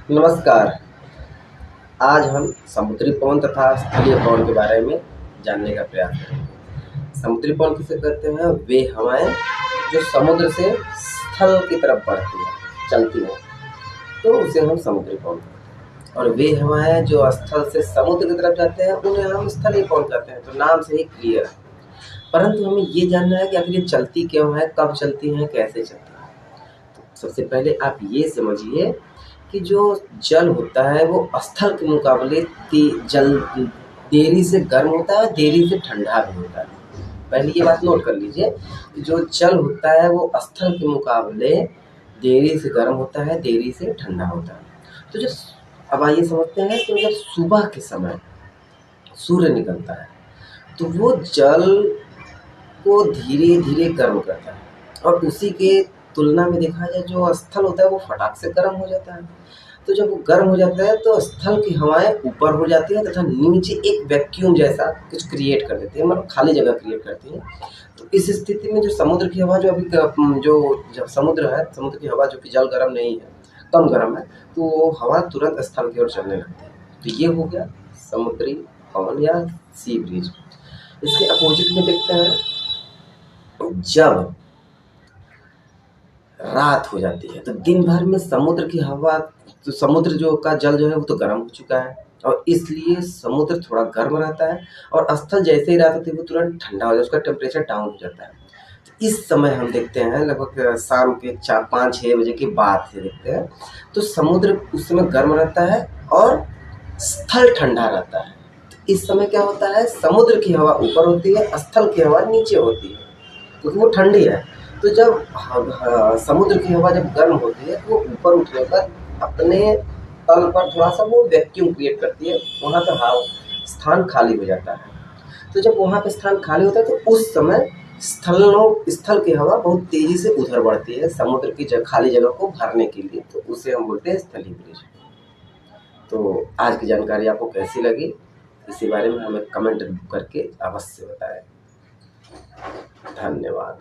नमस्कार। आज हम समुद्री पवन तथा स्थलीय पवन के बारे में जानने का प्रयास करेंगे। समुद्री पवन किसे कहते हैं? वे हवाएं जो समुद्र से स्थल की तरफ बढ़ती हैं, चलती हैं, तो उसे हम समुद्री पवन कहते हैं। और वे हवाएं जो स्थल से समुद्र की तरफ जाते हैं, उन्हें हम स्थलीय पवन कहते हैं। तो नाम से ही क्लियर है। परंतु हमें ये जानना है कि आखिर ये चलती क्यों है, कब चलती हैं, कैसे चलती हैं। तो सबसे पहले आप ये समझिए कि जो जल होता है वो स्थल के मुकाबले जल देरी से गर्म होता है, देरी से ठंडा भी होता है। पहले ये बात नोट कर लीजिए कि जो जल होता है वो स्थल के मुकाबले देरी से गर्म होता है, देरी से ठंडा होता है। तो जो अब आइए समझते हैं कि जब सुबह के समय सूर्य निकलता है तो वो जल को धीरे धीरे गर्म करता है, और उसी के तुलना में देखा जाए जो स्थल होता है वो फटाक से गर्म हो जाता है। तो जब वो गर्म हो जाता है तो स्थल की हवाएं ऊपर हो जाती हैं तथा नीचे एक वैक्यूम जैसा कुछ क्रिएट कर देती है, मतलब खाली जगह क्रिएट करती है। तो इस स्थिति में जो समुद्र की हवा जो अभी जो जब समुद्र है, समुद्र की हवा जो कि जल गर्म नहीं है, कम गर्म है, तो वो हवा तुरंत स्थल की ओर चलने लगती है। तो ये हो गया समुद्री पवन या सी ब्रीज। इसके अपोजिट में देखते हैं, जब रात हो जाती है तो दिन भर में समुद्र की हवा, तो समुद्र जो का जल जो है वो तो गर्म हो चुका है, और इसलिए समुद्र थोड़ा गर्म रहता है, और स्थल जैसे ही रात होती है वो तुरंत ठंडा हो जाता है, उसका टेम्परेचर डाउन हो जाता है। तो इस समय हम देखते हैं लगभग शाम के 4-5-6 बजे के बाद से देखते हैं तो समुद्र उस समय गर्म रहता है और स्थल ठंडा रहता है। तो इस समय क्या होता है, समुद्र की हवा ऊपर होती है, स्थल की हवा नीचे होती है, क्योंकि वो ठंडी है। तो जब समुद्र की हवा जब गर्म होती है तो वो ऊपर उठने पर अपने तल पर थोड़ा सा वो वैक्यूम क्रिएट करती है, वहाँ पर स्थान खाली हो जाता है। तो जब वहाँ पे स्थान खाली होता है तो उस समय स्थल की हवा बहुत तेजी से उधर बढ़ती है समुद्र की खाली जगह को भरने के लिए, तो उसे हम बोलते हैं स्थलीय ब्रिज। तो आज की जानकारी आपको कैसी लगी, इसी बारे में हमें कमेंट करके अवश्य बताएं। धन्यवाद।